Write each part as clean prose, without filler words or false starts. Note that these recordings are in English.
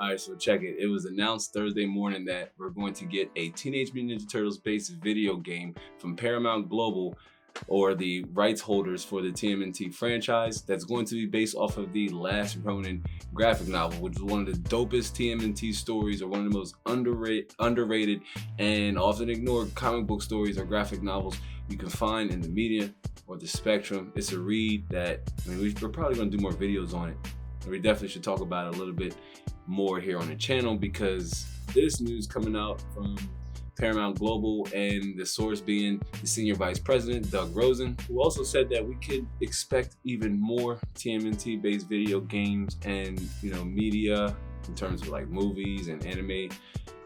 All right, so check it. It was announced Thursday morning that we're going to get a Teenage Mutant Ninja Turtles based video game from Paramount Global, or the rights holders for the TMNT franchise, that's going to be based off of the Last Ronin graphic novel, which is one of the dopest TMNT stories, or one of the most underrated and often ignored comic book stories or graphic novels you can find in the media or the spectrum. It's a read that, we're probably going to do more videos on it. We definitely should talk about it a little bit more here on the channel, because this news coming out from Paramount Global, and the source being the senior vice president, Doug Rosen, who also said that we could expect even more TMNT based video games and media in terms of like movies and anime,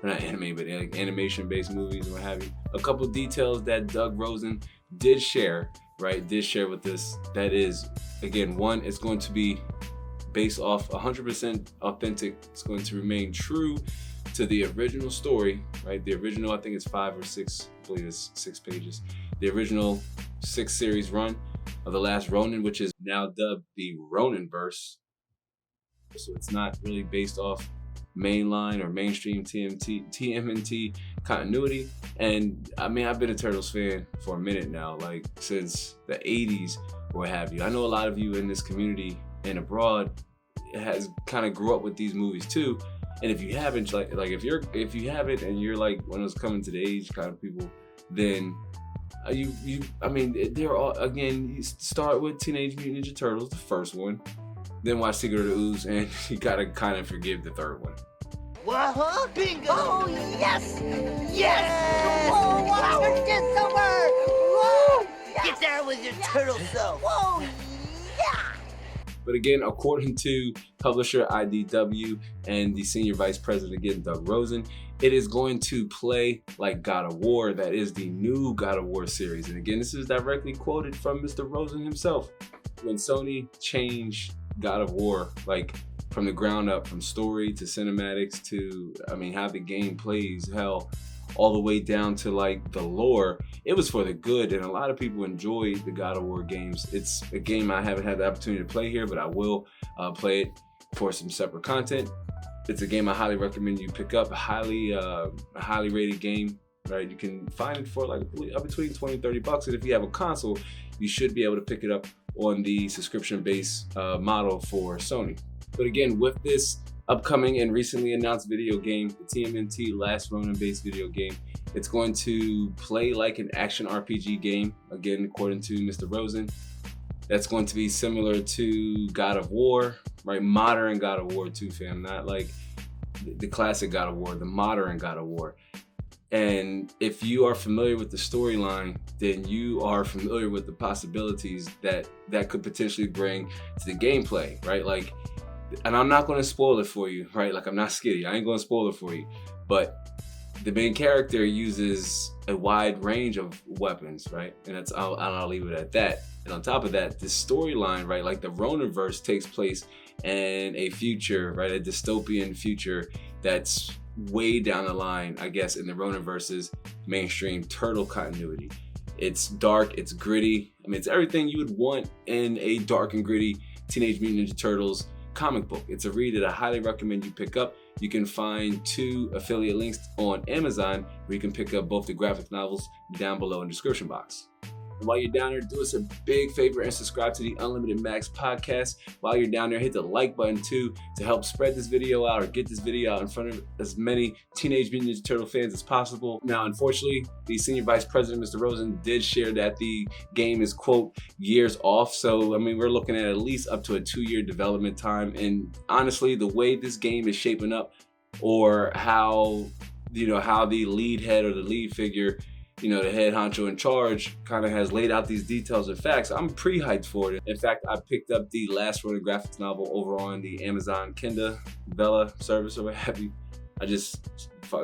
not anime, but like animation based movies and what have you. A couple details that Doug Rosen did share with us. That is, again, one, it's going to be based off 100% authentic. It's going to remain true to the original story, right? The original, I think it's 5 or 6, I believe it's 6 pages. The original 6 series run of The Last Ronin, which is now dubbed the Roninverse. So it's not really based off mainline or mainstream TMNT continuity. And I've been a Turtles fan for a minute now, like since the 80s or what have you. I know a lot of you in this community and abroad has kind of grew up with these movies too. And if you haven't, if you haven't and you're like one of those coming to the age kind of people, then they're all, again, you start with Teenage Mutant Ninja Turtles, the first one, then watch Secret of the Ooze, and you gotta kind of forgive the third one. What? Bingo! Oh, yes! Yes! Whoa, wow, it's over! Whoa! Yes. Get there with your turtle self! Whoa, yeah! But again, according to publisher IDW and the senior vice president, again, Doug Rosen, it is going to play like God of War. That is the new God of War series. And again, this is directly quoted from Mr. Rosen himself. When Sony changed God of War, like from the ground up, from story to cinematics to, how the game plays, hell, all the way down to like the lore, it was for the good, and a lot of people enjoy the God of War games. It's a game I haven't had the opportunity to play here, but I will play it for some separate content. It's a game I highly recommend you pick up. A highly rated game, right? You can find it for like up between 20 and 30 bucks, and if you have a console, you should be able to pick it up on the subscription-based model for Sony. But again, with this upcoming and recently announced video game, the TMNT Last Ronin based video game, it's going to play like an action RPG game, again, according to Mr. Rosen. That's going to be similar to God of War, right? Modern God of War too, fam. Not like the classic God of War, the modern God of War. And if you are familiar with the storyline, then you are familiar with the possibilities that could potentially bring to the gameplay, right? Like, and I'm not going to spoil it for you, right? Like, I'm not skitty. I ain't going to spoil it for you. But the main character uses a wide range of weapons, right? And I'll leave it at that. And on top of that, the storyline, right? Like the Roninverse takes place in a future, right? A dystopian future that's way down the line, I guess, in the Roninverse's mainstream turtle continuity. It's dark, it's gritty. It's everything you would want in a dark and gritty Teenage Mutant Ninja Turtles comic book. It's a read that I highly recommend you pick up. You can find 2 affiliate links on Amazon where you can pick up both the graphic novels down below in the description box. And while you're down there, do us a big favor and subscribe to the Unlimited Max podcast. While you're down there, hit the like button too to help spread this video out or get this video out in front of as many Teenage Mutant Ninja Turtle fans as possible. Now, unfortunately, the senior vice president, Mr. Rosen, did share that the game is, quote, years off. So, we're looking at least up to a 2-year development time. And honestly, the way this game is shaping up, or how the lead head or the lead figure, the head honcho in charge, kind of has laid out these details and facts, I'm pretty hyped for it. In fact, I picked up the Last Ronin graphics novel over on the Amazon Kindle Bella service or what have you. I just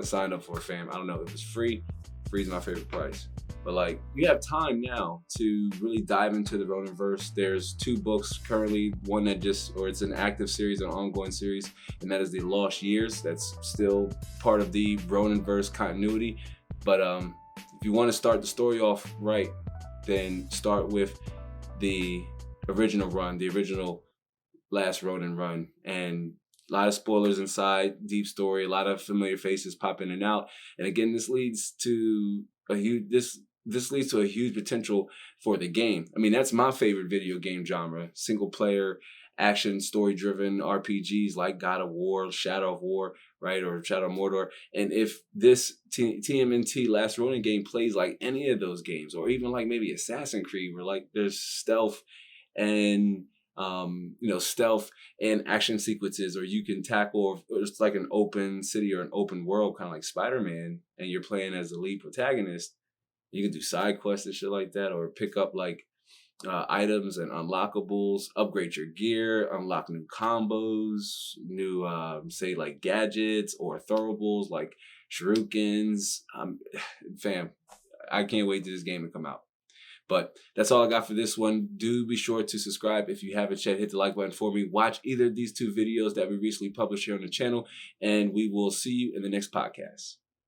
signed up for it, fam. I don't know, it was free. Free is my favorite price. But like, you have time now to really dive into the Roninverse. There's 2 books currently, one that it's an active series, an ongoing series, and that is the Lost Years. That's still part of the Roninverse continuity. But if you want to start the story off right, then start with the original run, the original Last Ronin run, and A lot of spoilers inside, deep story, a lot of familiar faces pop in and out. And again, this leads to a huge this leads to a huge potential for the game. I mean, that's my favorite video game genre: single player, action, story driven RPGs like God of War, Shadow of War, right, or Shadow of Mordor. And if this TMNT Last Ronin game plays like any of those games, or even like maybe Assassin's Creed, where like there's stealth and stealth and action sequences, or you can tackle, or it's like an open city or an open world, kind of like Spider-Man, and you're playing as the lead protagonist. You can do side quests and shit like that, or pick up like items and unlockables, upgrade your gear, unlock new combos, new say like gadgets or throwables like shurikens. Fam, I can't wait till this game to come out. But that's all I got for this one. Do be sure to subscribe if you haven't yet. Hit the like button for me. Watch either of these two videos that we recently published here on the channel, and we will see you in the next podcast.